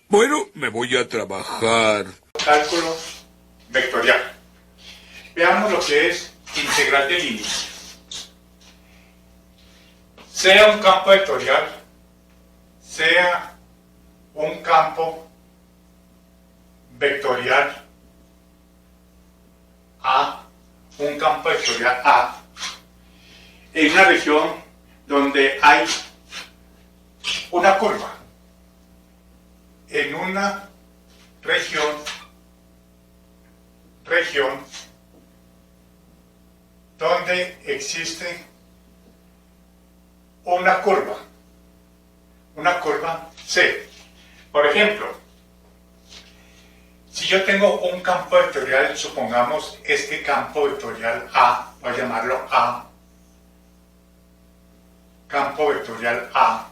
Bueno, me voy a trabajar. Cálculo vectorial. Veamos lo que es integral de línea. Sea un campo vectorial, sea un campo vectorial A, un campo vectorial A, en una región donde hay una curva, en una región donde existe una curva C. Por ejemplo, si yo tengo un campo vectorial, supongamos este campo vectorial A, voy a llamarlo A, campo vectorial A,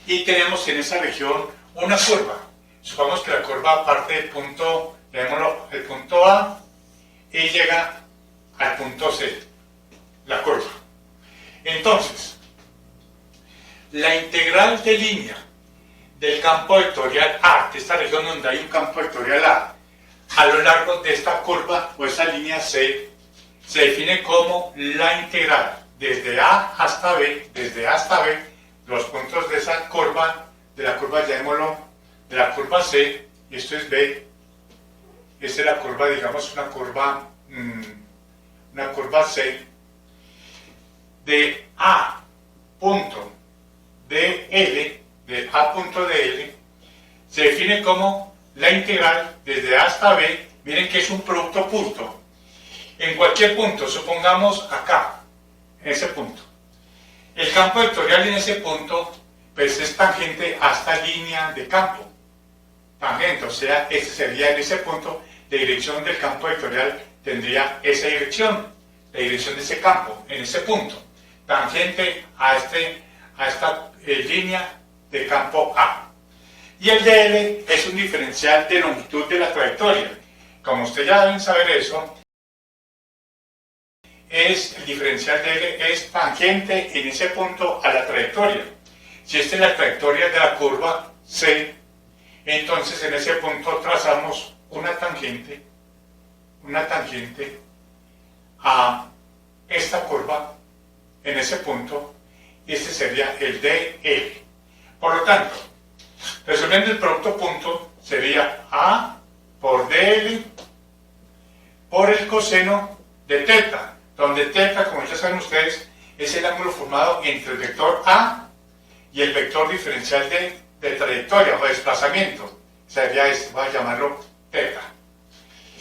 y tenemos en esa región una curva. Supongamos que la curva parte del punto, llamémoslo el punto A, y llega al punto C, la curva. Entonces, la integral de línea del campo vectorial A, de esta región donde hay un campo vectorial a lo largo de esta curva o esa línea C, se define como la integral desde A hasta B, los puntos de esa curva, de la curva, llamémoslo, de la curva C, y esto es B, esta es la curva, digamos, una curva C, de A punto de A punto de L, se define como la integral desde A hasta B. Miren que es un producto punto. En cualquier punto, supongamos acá, en ese punto. El campo vectorial en ese punto, pues es tangente a esta línea de campo. Tangente, o sea, ese sería en ese punto, la dirección del campo vectorial tendría esa dirección, la dirección de ese campo, en ese punto. Tangente a esta línea de campo A. Y el dl es un diferencial de longitud de la trayectoria. Como ustedes ya deben saber eso, el diferencial dl es tangente en ese punto a la trayectoria. Si esta es la trayectoria de la curva C, entonces en ese punto trazamos una tangente a esta curva en ese punto, y este sería el dl. Por lo tanto, resolviendo el producto punto, sería A por dl por el coseno de teta, donde teta, como ya saben ustedes, es el ángulo formado entre el vector A y el vector diferencial de trayectoria o desplazamiento. Sería este, voy a llamarlo teta.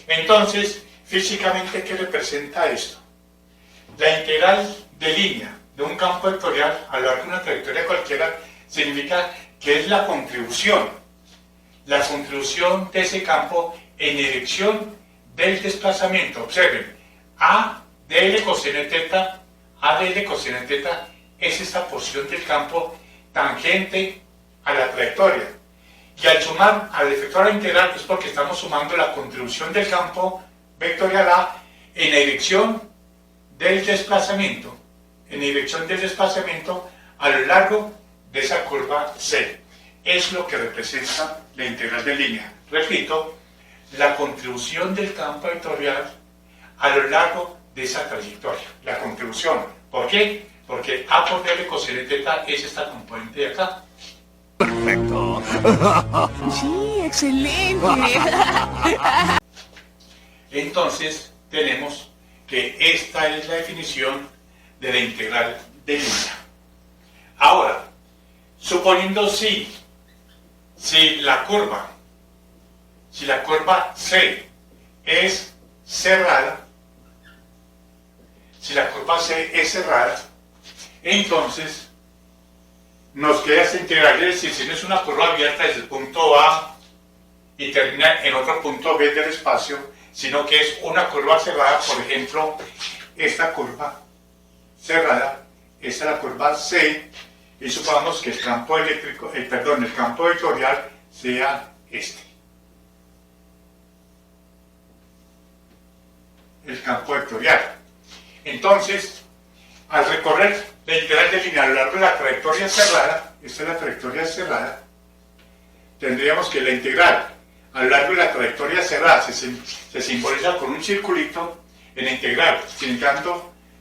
Entonces, físicamente, ¿qué representa esto? La integral de línea de un campo vectorial a lo largo de una trayectoria cualquiera significa que es la contribución de ese campo en dirección del desplazamiento. Observen, A dl coseno de teta, es esta porción del campo tangente a la trayectoria. Y al sumar, al efectuar la integral, es porque estamos sumando la contribución del campo vectorial A en la dirección del desplazamiento, a lo largo de esa curva C. Es lo que representa la integral de línea. Repito, la contribución del campo vectorial a lo largo de esa trayectoria. La contribución. ¿Por qué? Porque A por dl coseno de teta es esta componente de acá. Perfecto. Sí, excelente. Entonces, tenemos que esta es la definición de la integral de línea. Ahora, suponiendo si la curva C es cerrada, entonces nos queda esta integral, es decir, si no es una curva abierta desde el punto A y termina en otro punto B del espacio, sino que es una curva cerrada, por ejemplo, esta curva cerrada, esta es la curva C, y supongamos que el campo vectorial sea este. El campo vectorial. Entonces, al recorrer la integral de línea a lo largo de la trayectoria cerrada, esta es la trayectoria cerrada, tendríamos que la integral a lo largo de la trayectoria cerrada se simboliza con un circulito en la integral,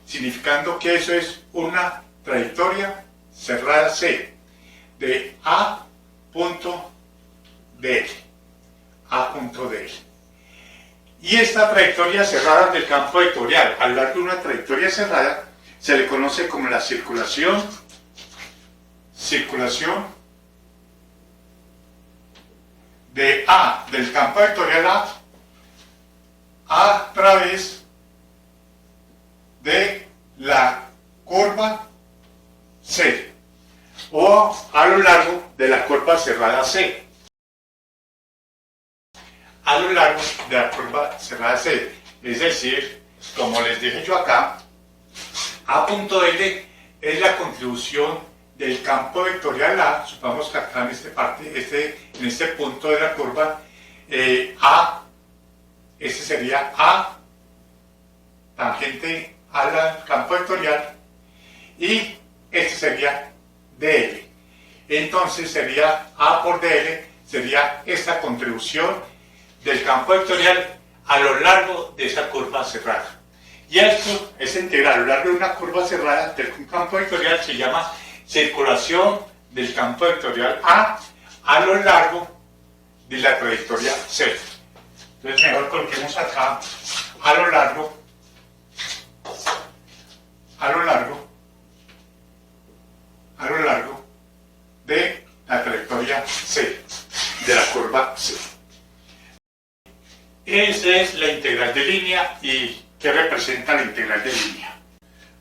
significando que eso es una trayectoria cerrada C de A punto de A punto de L. Y esta trayectoria cerrada del campo vectorial a lo largo de una trayectoria cerrada se le conoce como la circulación de A, del campo vectorial a través de la curva C o a lo largo de la curva cerrada C. A lo largo de la curva cerrada C, es decir, como les dije yo acá, A punto L es la contribución del campo vectorial A, supongamos que acá en este punto de la curva, este sería A tangente al campo vectorial y este sería DL. Entonces sería A por DL, sería esta contribución del campo vectorial a lo largo de esa curva cerrada. Y esto es integral a lo largo de una curva cerrada del campo vectorial, se llama circulación del campo vectorial a lo largo de la trayectoria C. Entonces mejor coloquemos acá a lo largo de la trayectoria C, de la curva C. Esa es la integral de línea. ¿Y qué representa la integral de línea?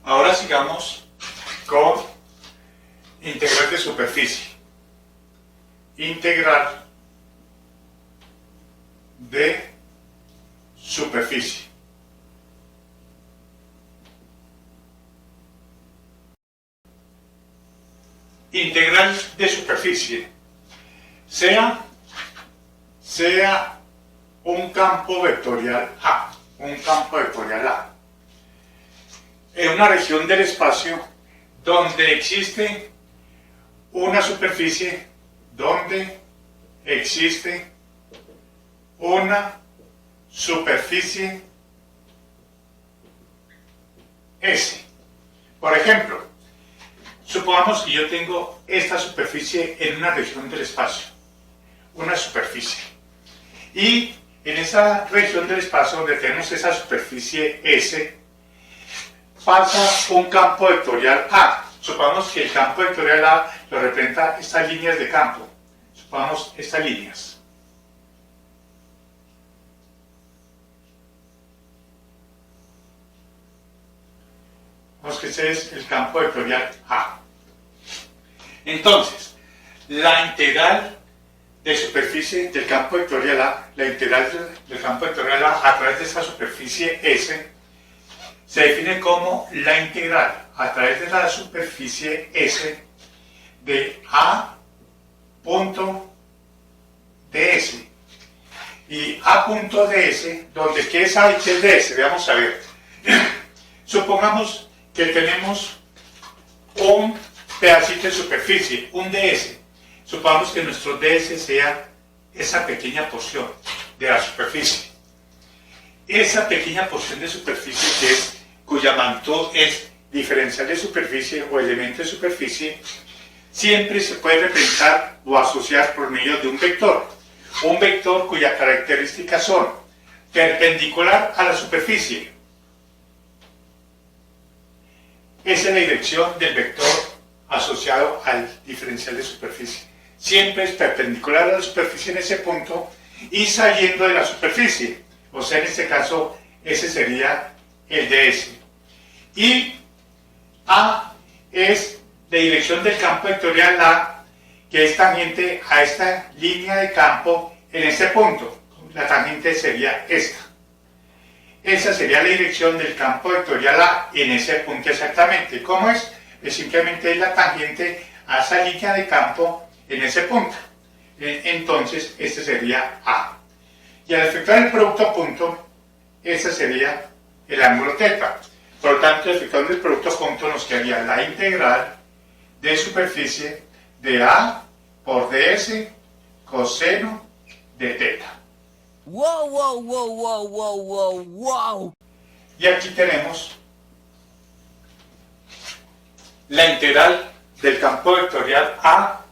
Ahora sigamos con integral de superficie. Integral de superficie. Integral de superficie, sea un campo vectorial A, en una región del espacio donde existe una superficie, S. Por ejemplo, supongamos que yo tengo esta superficie en una región del espacio, una superficie, y en esa región del espacio donde tenemos esa superficie S, pasa un campo vectorial A. Supongamos que el campo vectorial A lo representa estas líneas de campo. Supongamos estas líneas. Vamos que este es el campo vectorial A. Entonces, la integral de superficie del campo vectorial A, la integral del campo vectorial a través de esta superficie S, se define como la integral a través de la superficie S de A punto ds. Y A punto ds, donde ¿qué es A y qué es ds? Veamos a ver. Supongamos que tenemos un pedacito de superficie, un ds. Supongamos que nuestro ds sea esa pequeña porción de la superficie. Esa pequeña porción de superficie cuya magnitud es diferencial de superficie o elemento de superficie, siempre se puede representar o asociar por medio de un vector cuyas características son perpendicular a la superficie. Esa es la dirección del vector asociado al diferencial de superficie. Siempre es perpendicular a la superficie en ese punto y saliendo de la superficie. O sea, en este caso, ese sería el ds. Y A es la dirección del campo vectorial A, que es tangente a esta línea de campo en este punto. La tangente sería esta. Esa sería la dirección del campo vectorial A en ese punto exactamente. ¿Cómo es? Pues simplemente es la tangente a esa línea de campo en ese punto. Entonces, este sería A. Y al efectuar el producto punto, ese sería el ángulo θ. Por lo tanto, efectuando el producto punto nos quedaría la integral de superficie de A por ds coseno de teta. Wow, wow, wow, wow, wow, wow, wow. Y aquí tenemos la integral del campo vectorial A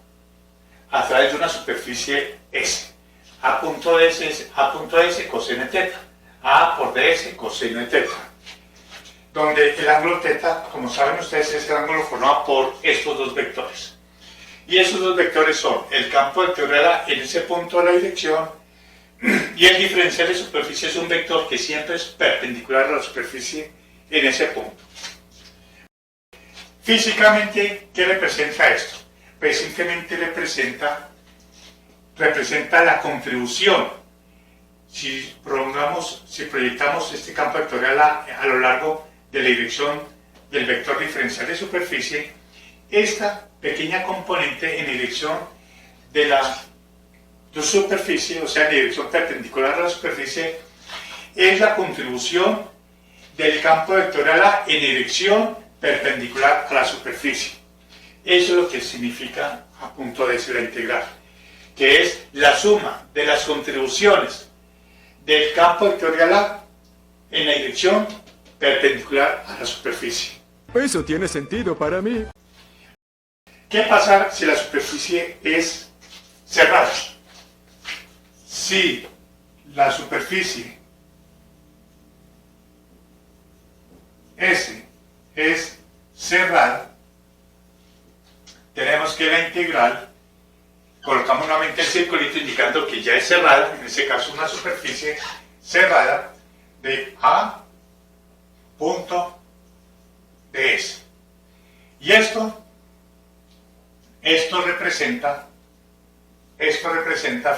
través de una superficie S. A punto de S es A punto de S coseno de teta. A por ds coseno de teta. Donde el ángulo teta, como saben ustedes, es el ángulo formado por estos dos vectores. Y esos dos vectores son el campo vectorial A en ese punto de la dirección y el diferencial de superficie es un vector que siempre es perpendicular a la superficie en ese punto. Físicamente, ¿qué representa esto? Pues simplemente representa la contribución. Si proyectamos este campo vectorial a lo largo de la dirección del vector diferencial de superficie, esta pequeña componente en dirección de la superficie, o sea, en dirección perpendicular a la superficie, es la contribución del campo vectorial A en dirección perpendicular a la superficie. Eso es lo que significa a punto de la integral, que es la suma de las contribuciones del campo vectorial A en la dirección perpendicular a la superficie. Eso tiene sentido para mí. ¿Qué pasa si la superficie es cerrada? Si la superficie S es cerrada, tenemos que la integral, colocamos nuevamente el circulito indicando que ya es cerrada, en este caso una superficie cerrada de A punto de S. Y esto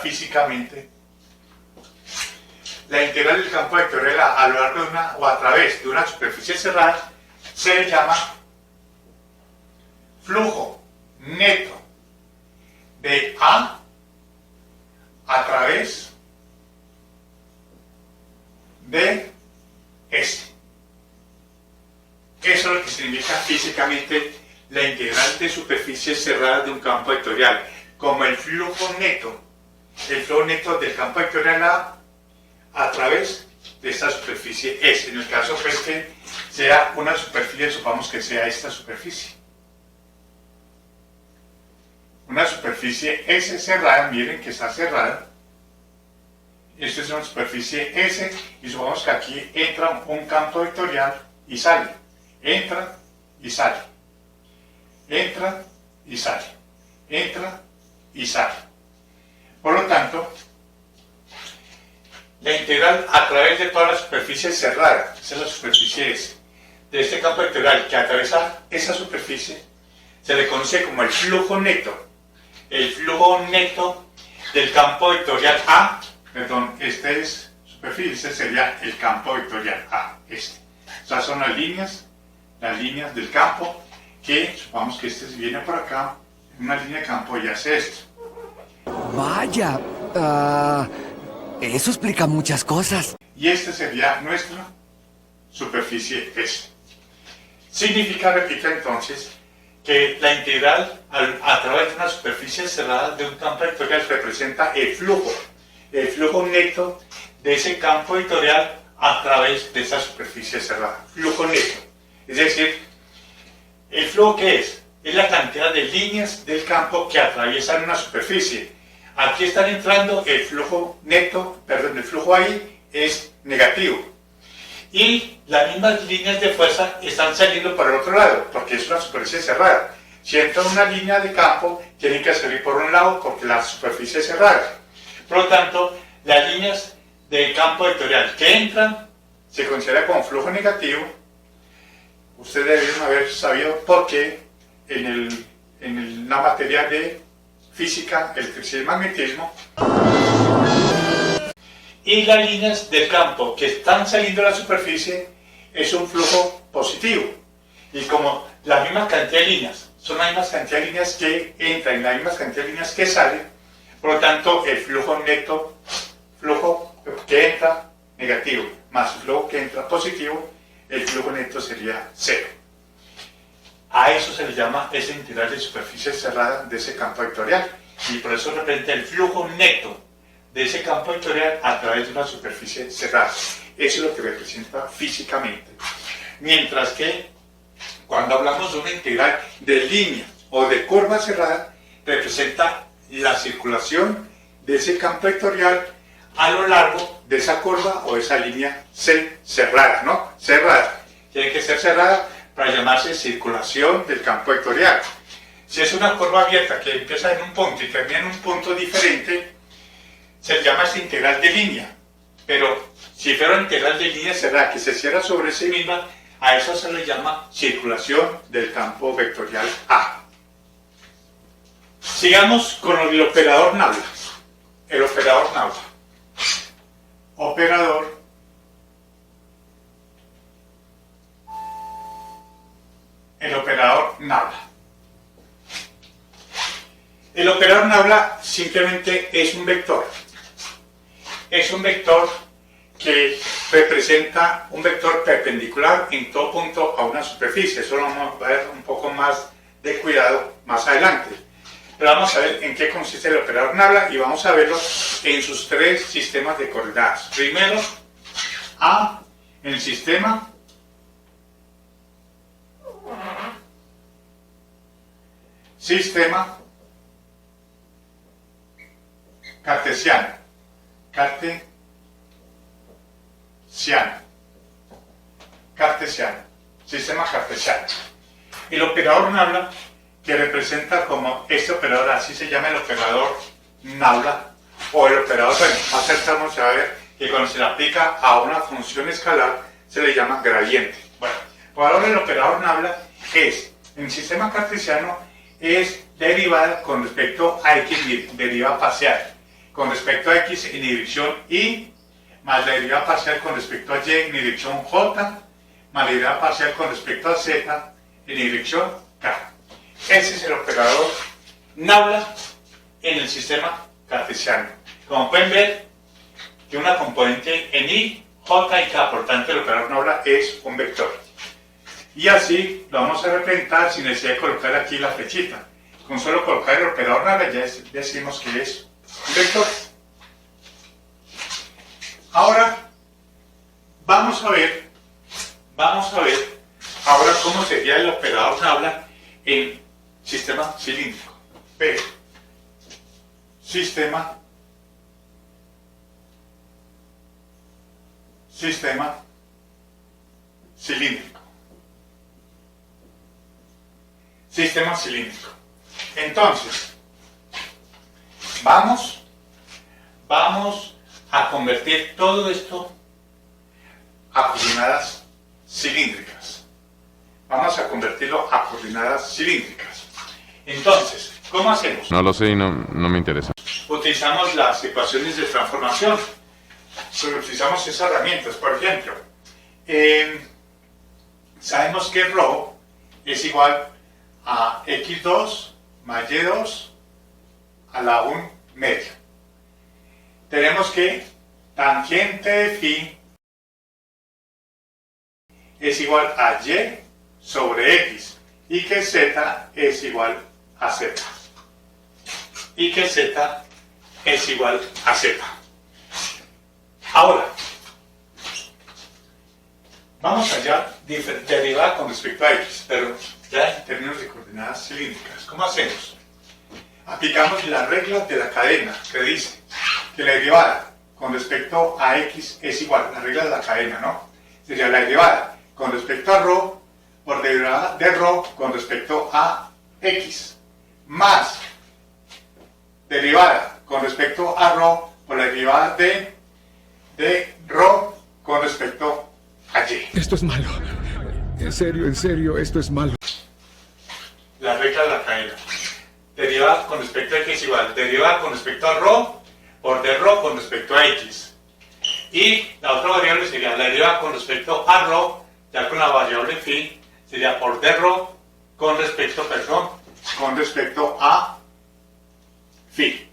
físicamente la integral del campo vectorial a lo largo de una o a través de una superficie cerrada se le llama flujo neto de A través de S. Eso es lo que significa físicamente la integral de superficies cerradas de un campo vectorial, como el flujo neto del campo vectorial a través de esta superficie S. En el caso pues que sea una superficie, supongamos que sea esta superficie. Una superficie S cerrada, miren que está cerrada. Esta es una superficie S y supongamos que aquí entra un campo vectorial y sale. Entra y sale. Entra y sale. Entra y sale. Por lo tanto, la integral a través de toda la superficie cerrada, esa es la superficie S, de este campo vectorial que atraviesa esa superficie, se le conoce como el flujo neto. El flujo neto del campo vectorial A, perdón, este es superficie, este sería el campo vectorial A, este. Estas son las líneas del campo, que supongamos que este viene por acá, una línea de campo y hace esto. Vaya, eso explica muchas cosas. Y esta sería nuestra superficie S. Significa, repito entonces, que la integral a través de una superficie cerrada de un campo vectorial representa el flujo neto de ese campo vectorial a través de esa superficie cerrada. Flujo neto. Es decir, ¿el flujo qué es? Es la cantidad de líneas del campo que atraviesan una superficie. Aquí están entrando el flujo neto, perdón, el flujo ahí es negativo. Y las mismas líneas de fuerza están saliendo por el otro lado, porque es una superficie cerrada. Si entra una línea de campo, tienen que salir por un lado porque la superficie es cerrada. Por lo tanto, las líneas del campo vectorial que entran se considera como flujo negativo. Ustedes deberían haber sabido por qué en la materia de física, electricidad y magnetismo. Y las líneas del campo que están saliendo de la superficie es un flujo positivo. Y como la misma cantidad de líneas son la misma cantidad de líneas que entran y la misma cantidad de líneas que salen, por lo tanto el flujo neto, flujo que entra negativo, más el flujo que entra positivo, el flujo neto sería cero. A eso se le llama esa integral de superficie cerrada de ese campo vectorial. y por eso representa el flujo neto de ese campo vectorial a través de una superficie cerrada. Eso es lo que representa físicamente. Mientras que cuando hablamos de una integral de línea o de curva cerrada, representa la circulación de ese campo vectorial a lo largo de esa curva o esa línea C cerrada, ¿no? Cerrada. Tiene que ser cerrada para llamarse circulación del campo vectorial. Si es una curva abierta que empieza en un punto y termina en un punto diferente, se llama esta integral de línea. Pero si fuera una integral de línea cerrada que se cierra sobre sí misma, a eso se le llama circulación del campo vectorial A. Sigamos con el operador Nabla. El operador Nabla. El operador Nabla. El operador Nabla simplemente es un vector. Es un vector que representa un vector perpendicular en todo punto a una superficie. Eso lo vamos a ver un poco más de cuidado más adelante. Pero vamos a ver en qué consiste el operador Nabla y vamos a verlo en sus tres sistemas de coordenadas. Primero, A en el sistema cartesiano. Sistema cartesiano. El operador Nabla, que representa como este operador, así se llama el operador Nabla, o el operador, bueno, más cercano se va a ver que cuando se le aplica a una función escalar se le llama gradiente. Bueno, por ahora el operador Nabla es, en el sistema cartesiano, es derivada con respecto a x, derivada parcial, con respecto a x en dirección y, más la derivada parcial con respecto a y en dirección j, más la derivada parcial con respecto a z en dirección k. Ese es el operador Nabla en el sistema cartesiano. Como pueden ver, tiene una componente en i, j y k, por tanto el operador Nabla es un vector. Y así lo vamos a representar sin necesidad de colocar aquí la flechita. Con solo colocar el operador Nabla ya decimos que es un vector. Ahora vamos a ver ahora cómo sería el operador Nabla en sistema cilíndrico. P. Sistema cilíndrico. Sistema cilíndrico. Entonces, vamos a convertir todo esto a coordenadas cilíndricas. Vamos a convertirlo a coordenadas cilíndricas. Entonces, ¿cómo hacemos? No lo sé y no me interesa. Utilizamos las ecuaciones de transformación. Utilizamos esas herramientas. Por ejemplo, sabemos que ρ es igual a x2 más y2 a la 1 media. Tenemos que tangente de phi es igual a y sobre x y que z es igual a z. Ahora, vamos allá, derivar con respecto a x, pero ya en términos de coordenadas cilíndricas. ¿Cómo hacemos? Aplicamos las reglas de la cadena, que dice que la derivada con respecto a x es igual, la regla de la cadena, ¿no? Sería la derivada con respecto a ρ por derivada de ρ con respecto a x, más derivada con respecto a ρ por la derivada de ρ con respecto a y. Esto es malo. En serio, esto es malo. La regla de la cadena. Derivada con respecto a x igual, derivada con respecto a ρ por dρ con respecto a x. Y la otra variable sería la derivada con respecto a ρ, ya con la variable phi, sería por dρ con respecto a phi.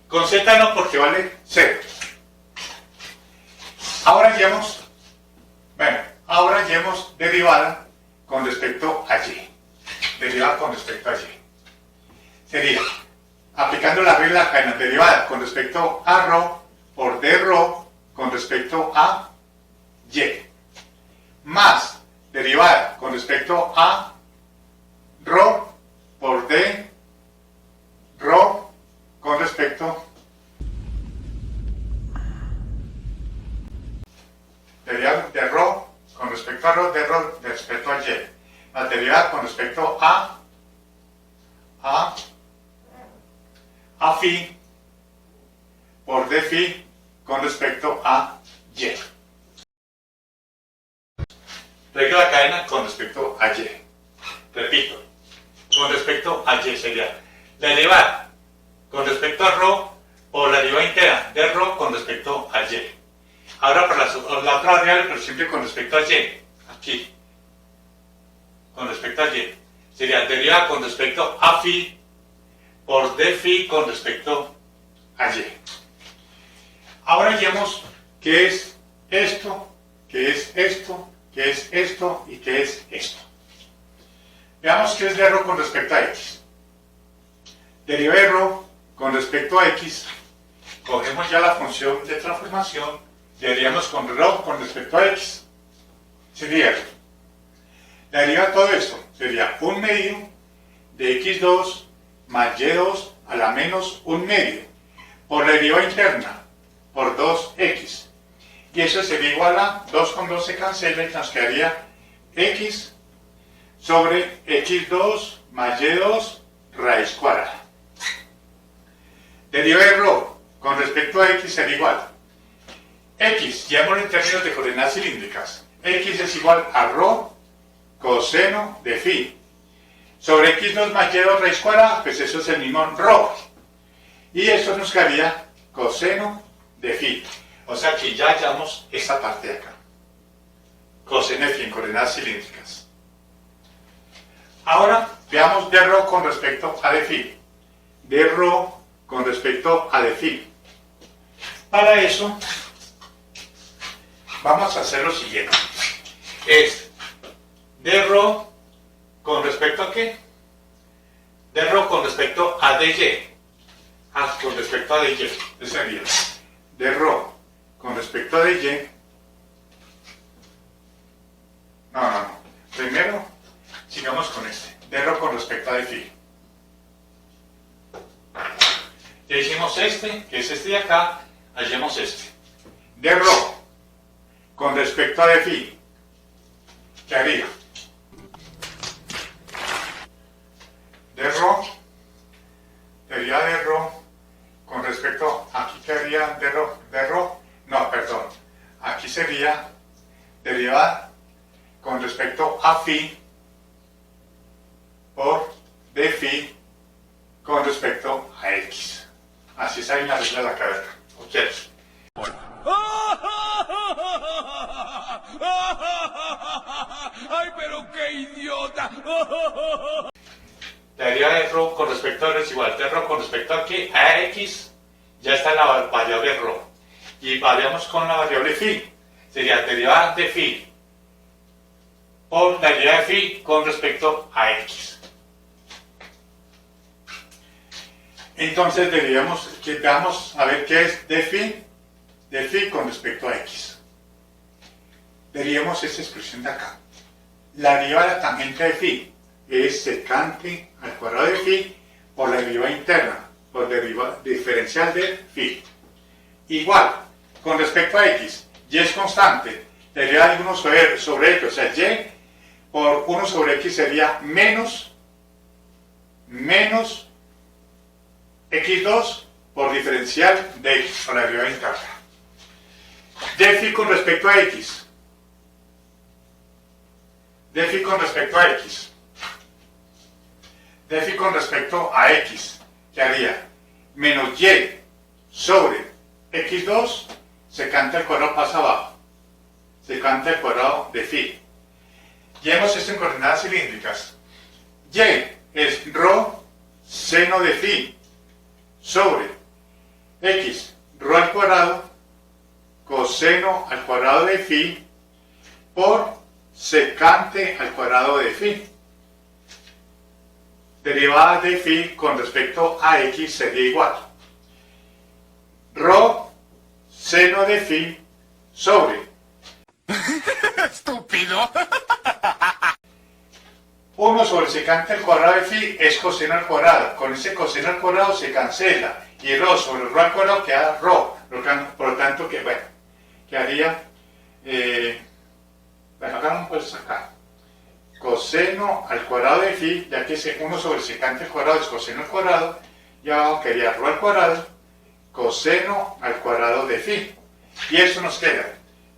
Con z no, porque vale 0. Ahora ya hemos derivada con respecto a y. derivada con respecto a y. Sería, aplicando la regla de la cadena, derivada con respecto a rho por d rho con respecto a y, más derivada con respecto a rho por d rho con respecto derivada de rho con respecto a rho, de rho respecto a y, más derivada con respecto a phi por d phi con respecto a y. Regla de la cadena con respecto a y. Repito, con respecto a y sería la derivada con respecto a rho por la derivada entera de rho con respecto a y. Ahora por la otra variable, pero siempre con respecto a y. Aquí. Con respecto a y. Sería derivada con respecto a phi por d phi con respecto a y. Ahora vemos qué es esto, qué es esto, qué es esto y qué es esto. Veamos qué es de rho con respecto a x. Deriva de rho con respecto a x. Cogemos ya la función de transformación, derivaríamos con rho con respecto a x. Sería, la derivada de todo esto sería 1 medio de x2 más y2 a la menos 1 medio por la derivada interna por 2x. Y eso sería igual a 2 con 2 se cancela y nos quedaría x sobre x2 más y2 raíz cuadrada. Derivada de rho con respecto a x sería igual. X, llamémoslo en términos de coordenadas cilíndricas. X es igual a rho coseno de phi. Sobre x2 más y2 raíz cuadrada, pues eso es el mismo rho. Y eso nos quedaría coseno de phi. O sea que ya hallamos esta parte de acá. Coseno de phi en coordenadas cilíndricas. Ahora veamos d rho con respecto a d phi. D rho con respecto a d phi. Para eso vamos a hacer lo siguiente. Es d rho con respecto a qué? D rho con respecto a dy. Con respecto a dy. Eso sería d rho con respecto a dy. No. Primero, sigamos con este. D rho con respecto a d phi. Ya hicimos este, que es este de acá. Hallemos este. D rho con respecto a d phi. ¿Qué haría? D rho, sería d rho con respecto, aquí quedaría d rho, no, perdón, aquí sería derivada con respecto a phi por d phi con respecto a x. Así sale la regla de la cadena. ¿Ok? ¡Ay, pero qué idiota! La derivada de rho con respecto a r es igual. De rho con respecto a qué? A x. Ya está la variable rho. Y variamos con la variable phi. Sería derivada de phi por la derivada de phi con respecto a x. Entonces vamos a ver qué es d phi con respecto a x. Derivemos esta expresión de acá. La derivada de la tangente de phi es secante al cuadrado de phi por la derivada interna, por derivada diferencial de phi. Igual, con respecto a x, y es constante, la derivada de 1 sobre x, o sea, y por 1 sobre x sería menos x2 por diferencial de x, por la derivada interna. D phi con respecto a x. D phi con respecto a x. D phi con respecto a x, ¿qué haría? Menos y sobre x2, secante al cuadrado pasa abajo. Secante al cuadrado de phi. Llevemos esto en coordenadas cilíndricas. Y es rho seno de phi sobre x, rho al cuadrado, coseno al cuadrado de phi por secante al cuadrado de phi. derivada de phi con respecto a x sería igual rho seno de phi sobre ¡Estúpido! 1 sobre secante al cuadrado de phi es coseno al cuadrado. Con ese coseno al cuadrado se cancela. Y rho sobre rho al cuadrado queda rho. Por lo tanto, quedaría... bueno, hagamos pues acá. Coseno al cuadrado de phi, ya que 1 sobre secante al cuadrado es coseno al cuadrado. Y abajo quedaría rho al cuadrado, coseno al cuadrado de phi. Y eso nos queda.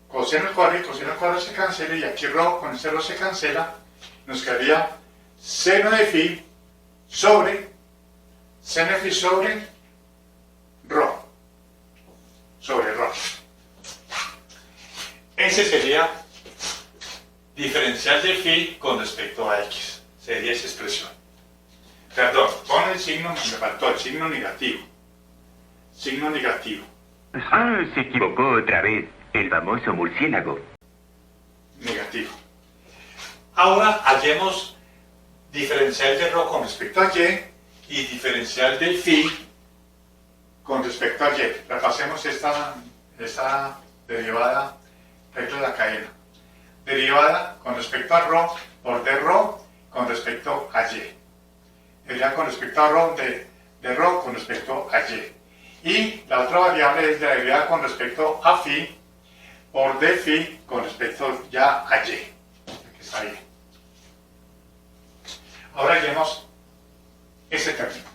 Coseno al cuadrado y coseno al cuadrado se cancela. Y aquí rho, con ese rho se cancela. Nos quedaría seno de phi sobre rho. Sobre rho. Ese sería diferencial de phi con respecto a x. Sería esa expresión. Perdón, pon el signo, me faltó el signo negativo. Signo negativo. Ah, se equivocó otra vez. El famoso murciélago. Negativo. Ahora hallemos diferencial de rho con respecto a y diferencial de phi con respecto a y. Repasemos esta derivada, regla de la cadena. Derivada con respecto a rho por d rho con respecto a y. Derivada con respecto a rho de rho con respecto a y. Y la otra variable es la derivada con respecto a phi por d phi con respecto ya a y. Que está ahí. Ahora hallemos ese término.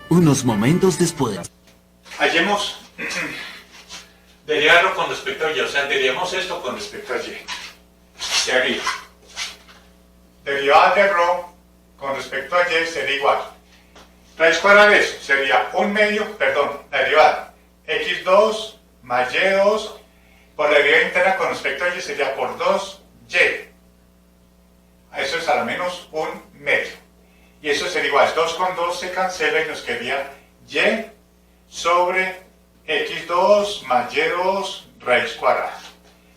Unos momentos después. Hallemos derivarlo con respecto a y, o sea, derivamos esto con respecto a y. ¿Qué haría? Derivada de rho con respecto a y sería igual. Raíz cuadrada de eso sería la derivada x2 más y2 por la derivada interna con respecto a y sería por 2y. Eso es a lo menos un medio. Y eso sería igual, 2 con 2 se cancela y nos quedaría y sobre x2 más y2 raíz cuadrada.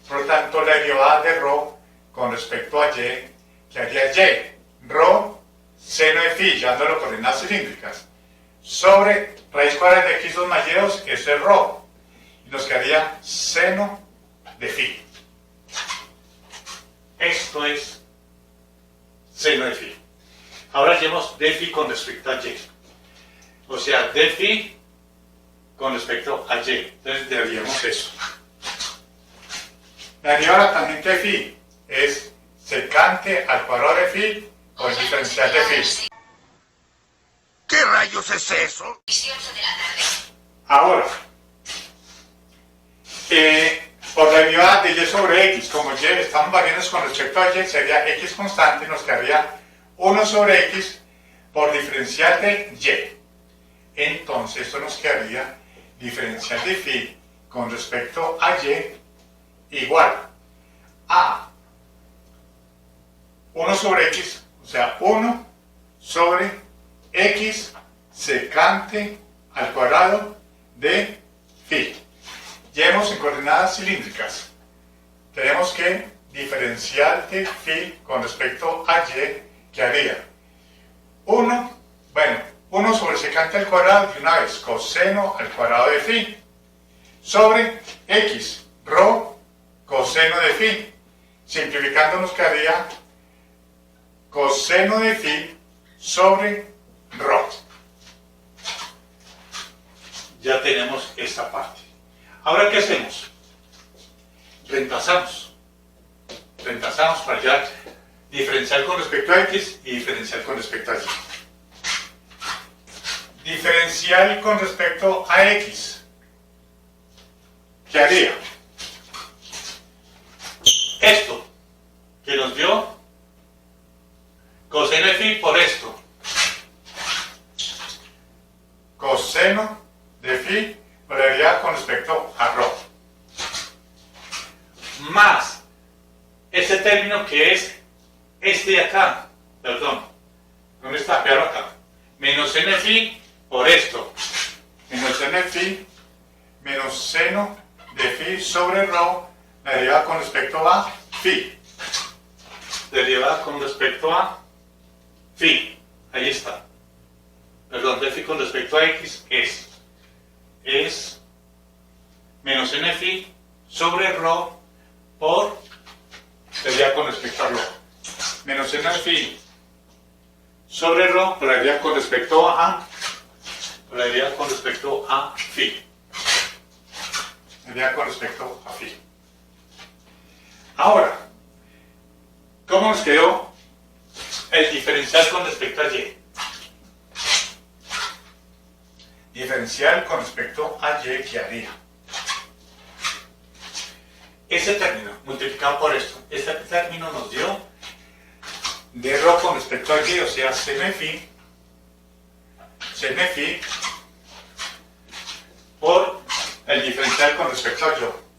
Por lo tanto, la derivada de rho con respecto a y quedaría y rho seno de phi, llevándolo por coordenadas cilíndricas, sobre raíz cuadrada de x2 más y2, eso es rho. Y nos quedaría seno de phi. Esto es seno de phi. Ahora hacemos d phi con respecto a y. O sea, d phi con respecto a y. Entonces derivaríamos eso. La derivada tangente de phi es secante al cuadrado de phi con el diferencial de phi. ¿Qué rayos es eso? Ahora, por la derivada de y sobre x, como y estamos variando con respecto a y, sería x constante, nos quedaría 1 sobre x por diferencial de y. Entonces, esto nos quedaría diferencial de phi con respecto a y igual a 1 sobre x, o sea, 1 sobre x secante al cuadrado de phi. Llevemos en coordenadas cilíndricas. Tenemos que diferencial de phi con respecto a y, que haría 1 sobre secante al cuadrado de una vez, coseno al cuadrado de phi, sobre x, rho, coseno de phi. Simplificando nos quedaría coseno de phi sobre rho. Ya tenemos esta parte. Ahora, ¿qué hacemos? Reemplazamos para hallar diferencial con respecto a x y diferencial con respecto a y. Diferencial con respecto a x. ¿Qué haría? Esto que nos dio coseno de phi por esto. Coseno de phi por la derivada con respecto a rho. Más este término que es este de acá. Perdón. ¿Dónde está? Veanlo acá. Menos seno de phi por esto. Menos seno de phi menos seno de phi sobre rho, la derivada con respecto a phi. derivada con respecto a phi. Ahí está. Perdón, de phi con respecto a x es menos n phi sobre rho por derivada con respecto a rho. Menos n phi sobre rho por la derivada con respecto a phi. Derivada con respecto a phi. Ahora, ¿cómo nos quedó el diferencial con respecto a y? Diferencial con respecto a y, ¿qué haría? Ese término multiplicado por esto, este término nos dio de rho con respecto a y, o sea, seno phi por el diferencial con respecto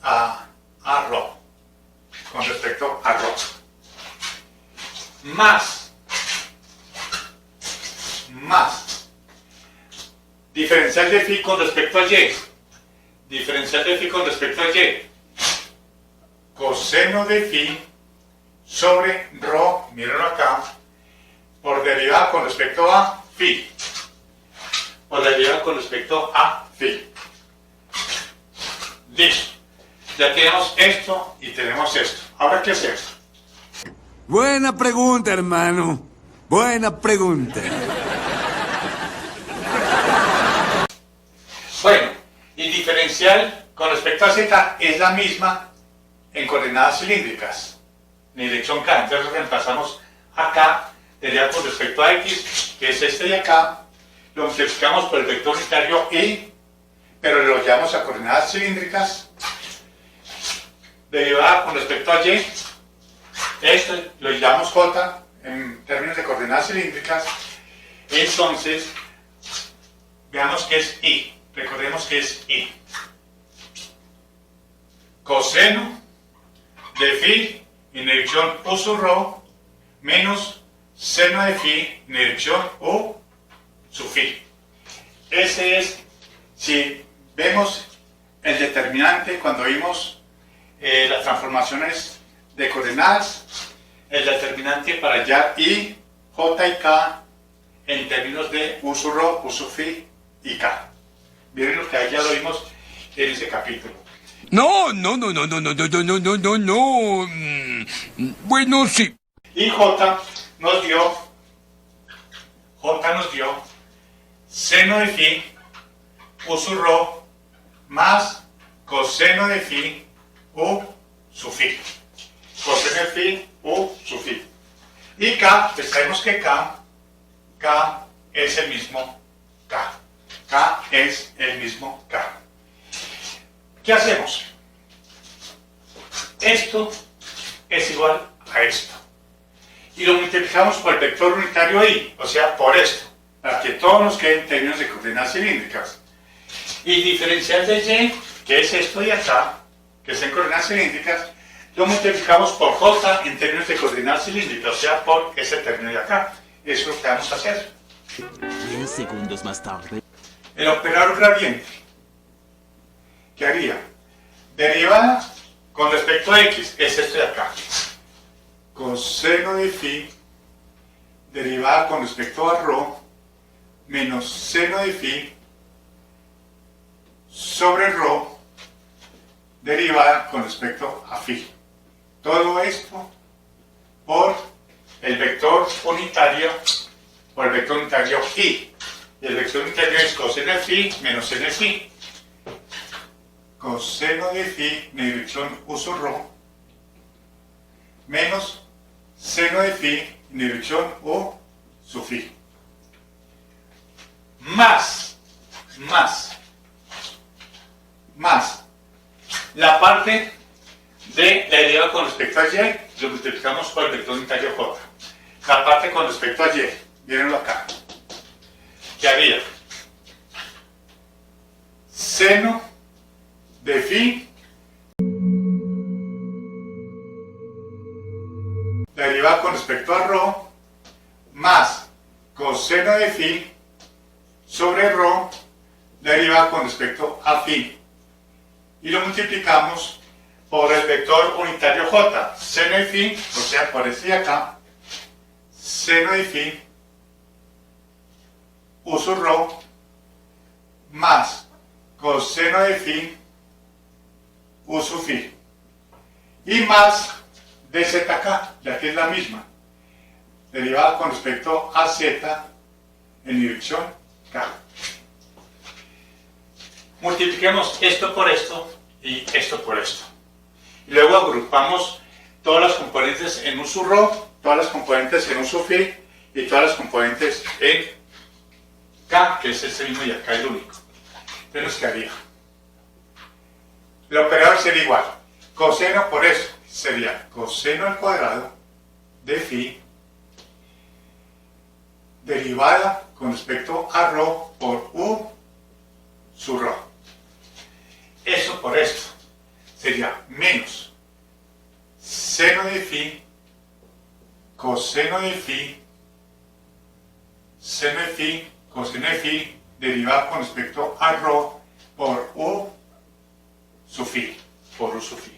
a rho, con respecto a rho, más diferencial de phi con respecto a y, diferencial de phi con respecto a y, coseno de phi sobre rho, mírenlo acá, por derivada con respecto a phi, por derivada con respecto a phi. Listo. Ya tenemos esto y tenemos esto. Ahora, ¿qué hacer? Buena pregunta, hermano. Buena pregunta. Bueno, y diferencial con respecto a z es la misma en coordenadas cilíndricas, en dirección k. Entonces reemplazamos acá, derivada con respecto a x, que es este de acá, lo multiplicamos por el vector unitario y, pero lo llevamos a coordenadas cilíndricas, derivada con respecto a y, esto lo llamamos j en términos de coordenadas cilíndricas. Entonces, veamos que es i, recordemos que es i. Coseno de phi en dirección u sub rho menos seno de phi en dirección u sub phi. Ese es, si vemos el determinante cuando vimos las transformaciones de coordenadas, el determinante para hallar i, j y k en términos de u sub rho, u sub phi y k. Miren lo que ya lo vimos en ese capítulo. No. Bueno, sí. Y j nos dio seno de phi u sub rho más coseno de phi u sub phi. Coseno de phi u sub phi. Y k, pues sabemos que k es el mismo k. K es el mismo k. ¿Qué hacemos? Esto es igual a esto. Y lo multiplicamos por el vector unitario i, o sea, por esto, para que todos nos queden en términos de coordenadas cilíndricas. Y diferencial de y, que es esto de acá, que es en coordenadas cilíndricas, lo multiplicamos por j en términos de coordenadas cilíndricas, o sea, por ese término de acá. Eso es lo que vamos a hacer. 10 segundos más tarde. El operador gradiente, ¿qué haría? Derivada con respecto a x, es este de acá. Coseno de phi, derivada con respecto a rho, menos seno de phi sobre rho, derivada con respecto a phi. Todo esto por el vector unitario, i. Y el vector unitario es coseno de phi menos seno de phi. Coseno de phi en dirección u sub rho menos seno de phi en dirección u sub phi. Más la parte de la derivada con respecto a y, lo multiplicamos por el vector unitario j. La parte con respecto a y, mírenlo acá. ¿Qué haría? Seno de phi, derivada con respecto a rho, más coseno de phi sobre rho, derivada con respecto a phi. Y lo multiplicamos por el vector unitario j, seno de phi, o sea, por este de acá, seno de phi u sub rho más coseno de phi u sub phi y más dzk, ya que es la misma, derivada con respecto a z en dirección k. Multipliquemos esto por esto y esto por esto. Y luego agrupamos todas las componentes en un sub rho, todas las componentes en un sub phi y todas las componentes en k, que es este mismo y acá el único. Entonces nos quedaría. El operador sería igual. Coseno por eso sería coseno al cuadrado de phi derivada con respecto a rho por u sub rho. Eso por esto sería menos seno de phi, coseno de phi, seno de phi, coseno de phi, derivado con respecto a rho por u sub phi, por u sub phi.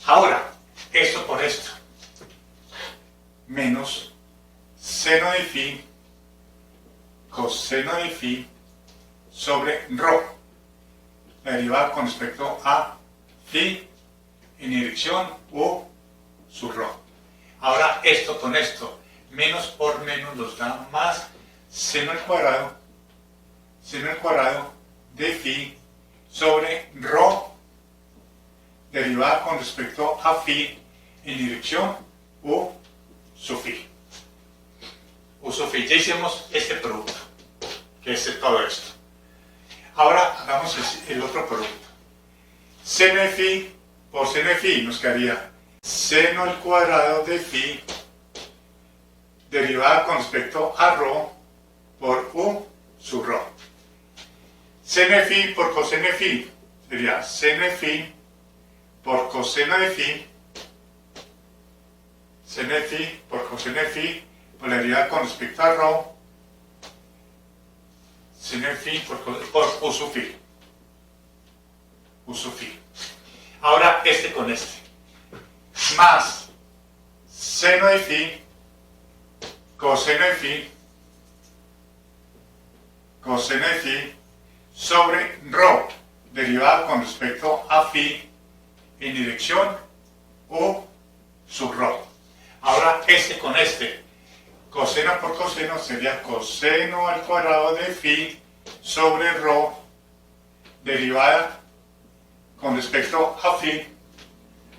Ahora, esto por esto, menos seno de phi, coseno de phi, sobre rho, derivada con respecto a phi en dirección u sub rho. Ahora esto con esto, menos por menos nos da más seno al cuadrado de phi sobre rho, derivada con respecto a phi en dirección u sub phi. U sub phi. Ya hicimos este producto, que es todo esto. Ahora hagamos el otro producto. Seno de phi por seno de phi nos quedaría seno al cuadrado de phi derivada con respecto a rho por u sub rho. Seno de phi por coseno de phi sería seno de phi por coseno de phi, seno de phi por coseno de phi por la derivada con respecto a rho, seno de phi por u sub phi. U sub phi. Ahora este con este. Más seno de phi, coseno de phi, coseno de phi sobre rho, derivada con respecto a phi en dirección u sub rho. Ahora este con este. Coseno por coseno sería coseno al cuadrado de phi sobre rho, derivada con respecto a phi,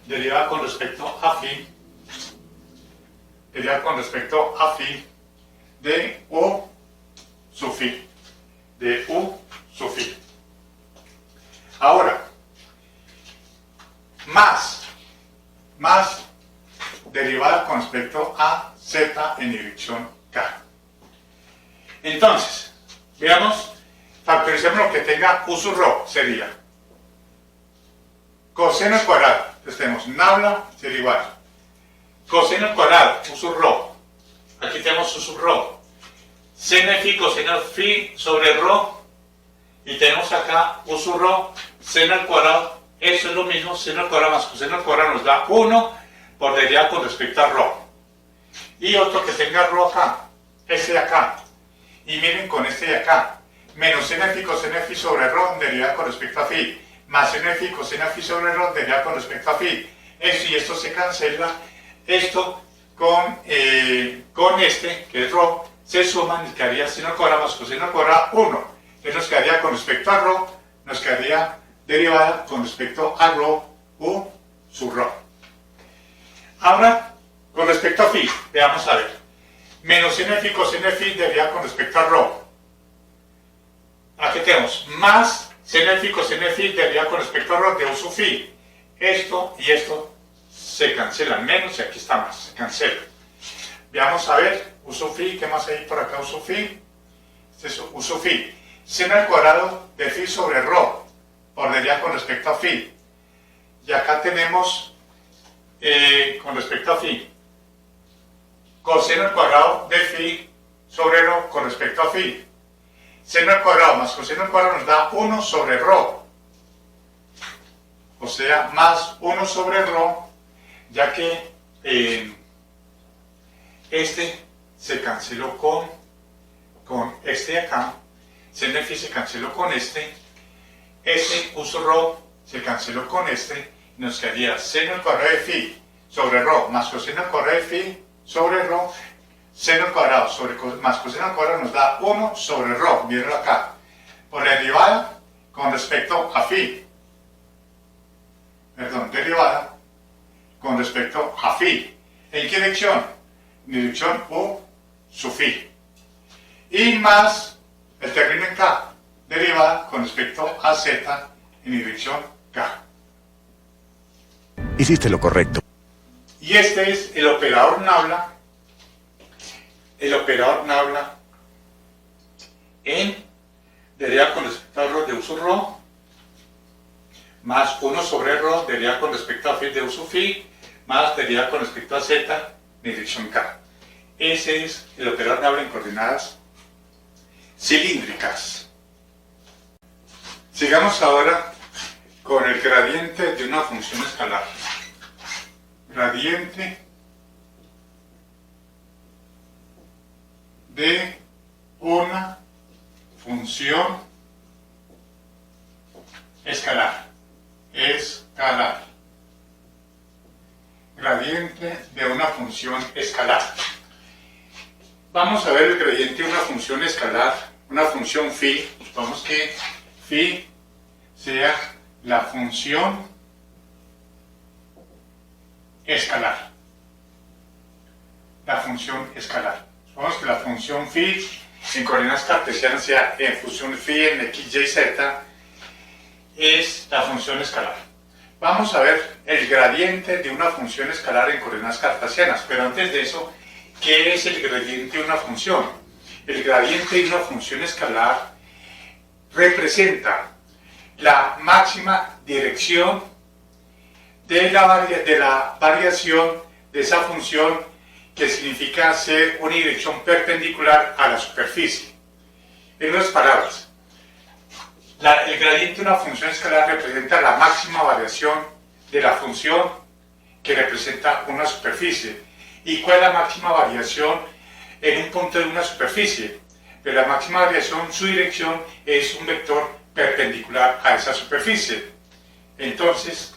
derivada con respecto a phi, derivada con respecto a phi de u sub phi, de u sub phi. Ahora, más derivada con respecto a z en dirección k. Entonces, veamos, factoricemos lo que tenga u sub rho, sería coseno al cuadrado. Entonces tenemos nabla, sería igual. Coseno al cuadrado, u sub rho. Aquí tenemos u sub rho. Seno de phi, coseno de phi sobre rho. Y tenemos acá u sub rho, seno al cuadrado. Eso es lo mismo, seno al cuadrado más coseno al cuadrado nos da 1 por derivada con respecto a rho. Y otro que tenga rho acá, este de acá. Y miren con este de acá. Menos seno de phi, coseno de phi sobre rho, derivada con respecto a phi. Más seno de phi, coseno de phi sobre rho, derivada con respecto a phi. Esto y esto se cancela. Esto con este, que es rho, se suman y quedaría seno al cuadrado más coseno al cuadrado 1. Entonces nos quedaría con respecto a rho, nos quedaría derivada con respecto a rho u sub rho. Ahora, con respecto a phi, veamos a ver. Menos seno de phi, coseno de phi, derivada con respecto a rho. Aquí tenemos más seno de phi, coseno de phi, derivada con respecto a rho de u sub phi. Esto y esto se cancelan, menos y aquí está más, se cancela. Veamos a ver, u sub phi, ¿qué más hay por acá? U sub phi. Este es u sub phi. Seno al cuadrado de phi sobre rho, por derivada con respecto a phi. Y acá tenemos, con respecto a phi, coseno al cuadrado de phi sobre rho con respecto a phi. Seno al cuadrado más coseno al cuadrado nos da 1 sobre rho. O sea, más 1 sobre rho, ya que Este se canceló con este de acá. Seno de phi se canceló con este. Este uso rho se canceló con este. Y nos quedaría seno al cuadrado de phi sobre rho más coseno al cuadrado de phi sobre rho. Seno al cuadrado más coseno al cuadrado nos da 1 sobre rho. Mírenlo acá. Por la derivada con respecto a phi. Perdón, derivada con respecto a phi. ¿En qué dirección? En dirección u sub phi. Y más el término en k, derivada con respecto a z en dirección k. Hiciste lo correcto. Y este es el operador nabla. El operador nabla en derivada con respecto a rho de uso rho más 1 sobre rho derivada con respecto a phi de uso phi más derivada con respecto a z en dirección k. Ese es el operador nabla en coordenadas cilíndricas. Sigamos ahora con el gradiente de una función escalar. Gradiente de una función escalar. Escalar. Gradiente de una función escalar. Vamos a ver el gradiente de una función escalar, una función phi. Supongamos que phi sea la función escalar. La función escalar. Supongamos que la función phi en coordenadas cartesianas sea en función phi en x, y, z es la función escalar. Vamos a ver el gradiente de una función escalar en coordenadas cartesianas, pero antes de eso, ¿qué es el gradiente de una función? El gradiente de una función escalar representa la máxima dirección de la variación de esa función, que significa ser una dirección perpendicular a la superficie. En otras palabras, el gradiente de una función escalar representa la máxima variación de la función que representa una superficie. ¿Y cuál es la máxima variación en un punto de una superficie? Pero la máxima variación, su dirección es un vector perpendicular a esa superficie. Entonces,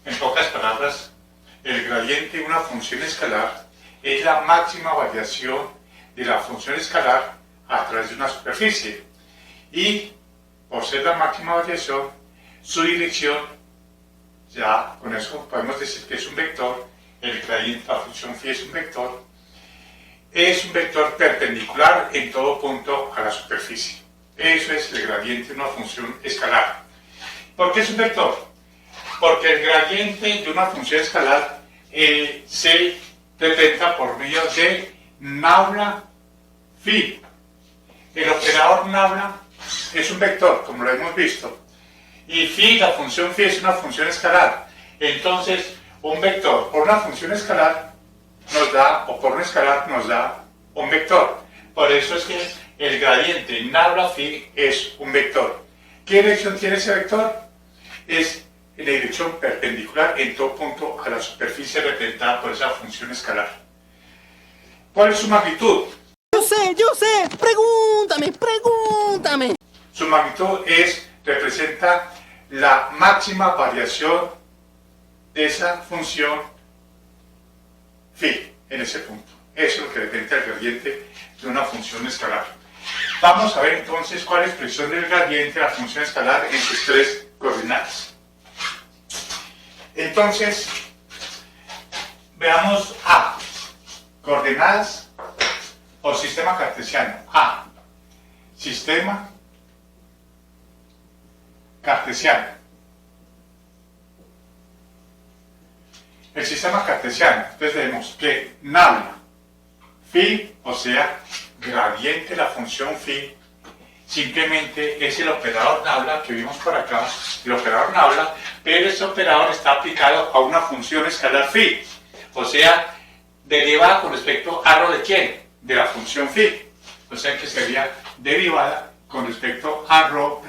en pocas palabras, el gradiente de una función escalar es la máxima variación de la función escalar a través de una superficie. Y por ser la máxima variación, su dirección, ya con eso podemos decir que es un vector. El gradiente de la función phi es un vector perpendicular en todo punto a la superficie. Eso es el gradiente de una función escalar. ¿Por qué es un vector? Porque el gradiente de una función escalar se representa por medio de nabla phi. El operador nabla es un vector, como lo hemos visto, y phi, la función phi, es una función escalar. Entonces, un vector por una función escalar nos da, o por un escalar nos da un vector. Por eso es que el gradiente nabla phi es un vector. ¿Qué dirección tiene ese vector? Es en la dirección perpendicular en todo punto a la superficie representada por esa función escalar. ¿Cuál es su magnitud? Yo sé, pregúntame. Su magnitud representa la máxima variación de esa función phi en ese punto. Eso es lo que representa el gradiente de una función escalar. Vamos a ver entonces cuál es la expresión del gradiente de la función escalar en sus tres coordenadas. Entonces, veamos A. Coordenadas o sistema cartesiano. A. Sistema cartesiano. El sistema cartesiano. Entonces vemos que nabla phi, o sea, gradiente de la función phi, simplemente es el operador nabla que vimos por acá, el operador nabla, pero este operador está aplicado a una función escalar phi, o sea, derivada con respecto a rho de quién, de la función phi, o sea que sería derivada con respecto a rho,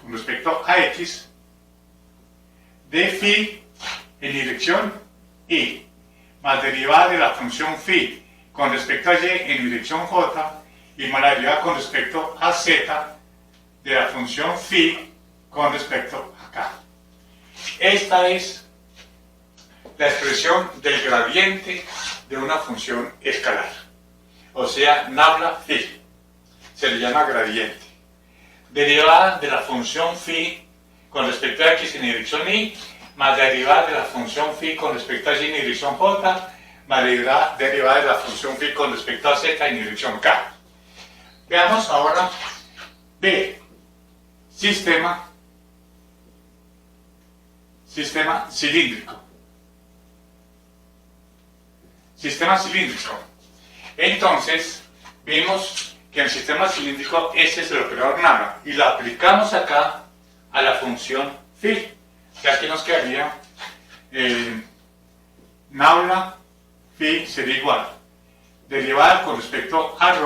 con respecto a x de phi en dirección y, más derivada de la función phi con respecto a y en dirección j y más la derivada con respecto a z de la función phi con respecto a k. Esta es la expresión del gradiente de una función escalar, o sea, nabla phi, se le llama gradiente. Derivada de la función phi con respecto a x en dirección y, más la derivada de la función phi con respecto a y en dirección j, más la derivada de la función phi con respecto a z en dirección k. Veamos ahora B, sistema cilíndrico. Sistema cilíndrico. Entonces, vimos que en el sistema cilíndrico ese es el operador nabla y lo aplicamos acá a la función phi. Ya que nos quedaría nabla phi sería igual derivada con respecto a ρ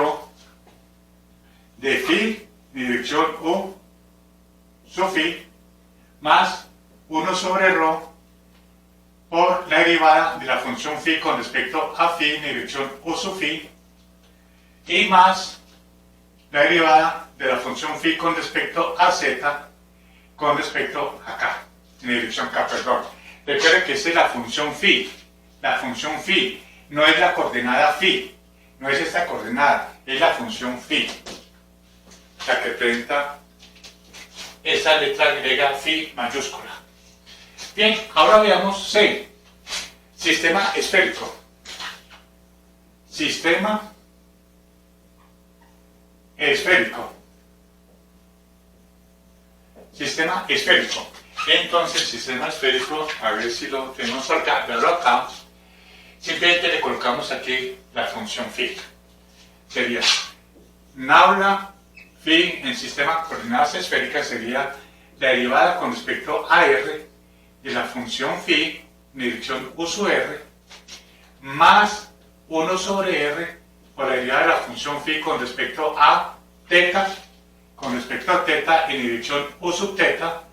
de phi en dirección u sub phi más 1 sobre ρ por la derivada de la función phi con respecto a phi en dirección u sub phi y más la derivada de la función phi con respecto a z con respecto a k, en dirección k, perdón. Recuerden que esta es la función phi. La función phi no es la coordenada phi, no es esta coordenada, es la función phi, la que presenta esa letra griega phi mayúscula. Bien, ahora veamos C, sistema esférico. Sistema esférico. Sistema esférico. Entonces, sistema esférico, a ver si lo tenemos acá, verlo acá. Simplemente le colocamos aquí la función phi. Sería nabla phi en sistema de coordenadas esféricas sería la derivada con respecto a r de la función phi en dirección u sub r más 1 sobre r por la derivada de la función phi con respecto a teta en dirección u sub teta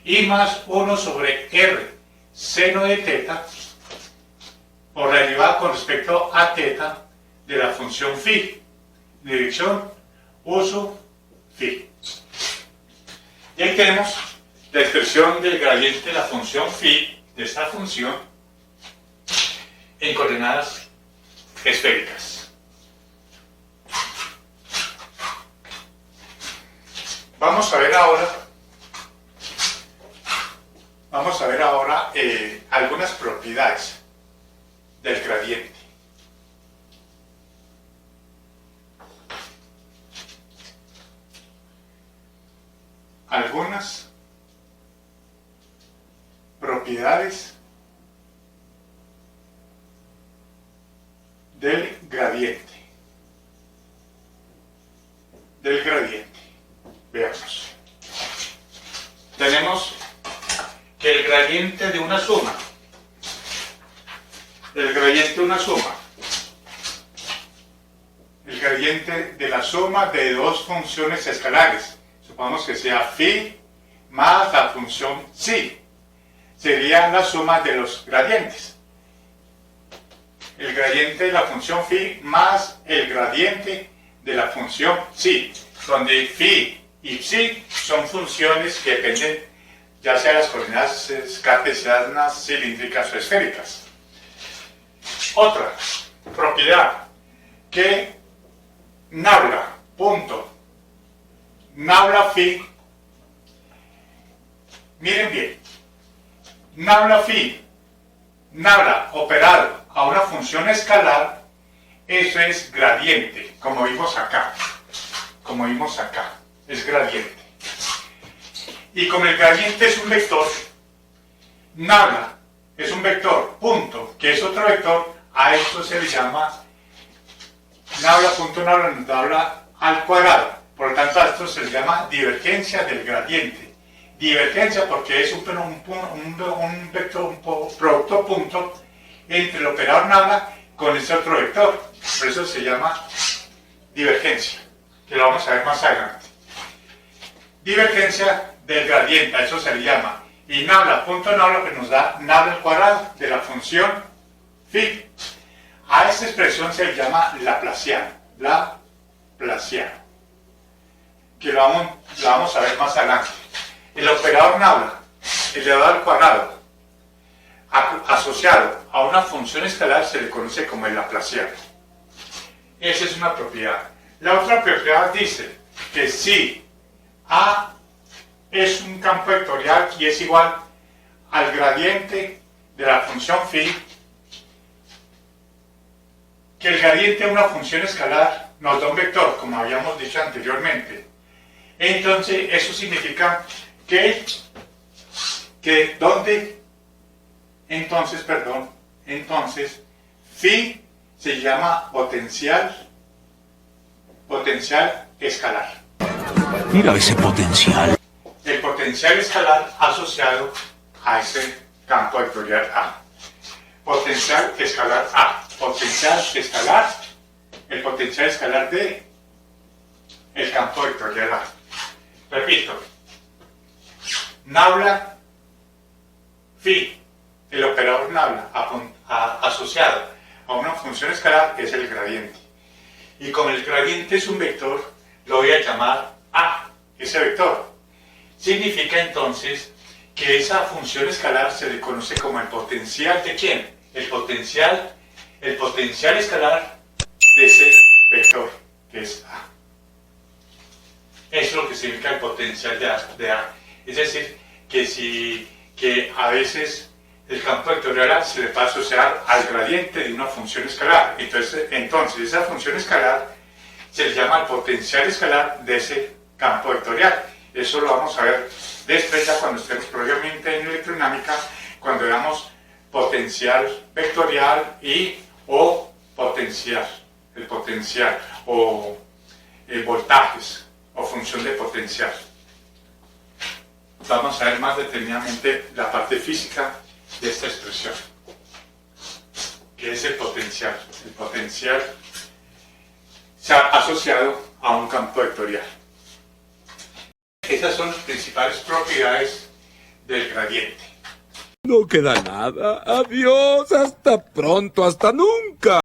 y más 1 sobre r seno de teta por la derivada con respecto a teta de la función phi en dirección u sub phi. Y ahí tenemos la expresión del gradiente de la función phi de esta función en coordenadas esféricas. Vamos a ver ahora algunas propiedades del gradiente. Algunas propiedades del gradiente. Veamos. Tenemos que el gradiente de una suma, el gradiente de la suma de dos funciones escalares, supongamos que sea phi más la función psi, sería la suma de los gradientes. El gradiente de la función phi más el gradiente de la función psi, donde phi y psi son funciones que dependen ya sea de las coordenadas cartesianas, cilíndricas o esféricas. Otra propiedad, que nabla phi, miren bien, nabla phi, nabla operado a una función escalar, eso es gradiente, como vimos acá, es gradiente. Y como el gradiente es un vector, nabla es un vector, punto, que es otro vector, a esto se le llama nabla al cuadrado. Por lo tanto, a esto se le llama divergencia del gradiente. Divergencia porque es un vector, un producto punto entre el operador nabla con este otro vector. Por eso se llama divergencia, que lo vamos a ver más adelante. Divergencia del gradiente, a eso se le llama. Y nabla, punto nabla, que nos da nabla al cuadrado de la función phi. A esta expresión se le llama laplaciano, que lo vamos a ver más adelante. El operador nabla, elevado al cuadrado, asociado a una función escalar, se le conoce como el laplaciano. Esa es una propiedad. La otra propiedad dice que si A es un campo vectorial y es igual al gradiente de la función phi, que el gradiente de una función escalar nos da un vector, como habíamos dicho anteriormente. Entonces, eso significa que entonces, phi se llama potencial escalar. Mira ese potencial. El potencial escalar asociado a ese campo vectorial A. Potencial escalar A. Potencial escalar, el potencial escalar de el campo vectorial A. Repito, nabla phi, el operador nabla asociado a una función escalar es el gradiente. Y como el gradiente es un vector, lo voy a llamar A, ese vector. Significa entonces que esa función escalar se le conoce como el potencial de ¿quién? El potencial escalar de ese vector, que es A. Eso es lo que significa el potencial de A. Es decir, que a veces el campo vectorial A se le va a asociar al gradiente de una función escalar. Entonces esa función escalar se le llama el potencial escalar de ese campo vectorial. Eso lo vamos a ver después, ya cuando estemos propiamente en electrodinámica, cuando veamos potencial vectorial o potencial, el potencial, o voltajes, o función de potencial. Vamos a ver más detenidamente la parte física de esta expresión, que es el potencial. El potencial se ha asociado a un campo vectorial. Esas son las principales propiedades del gradiente. No queda nada. Adiós, hasta pronto, hasta nunca.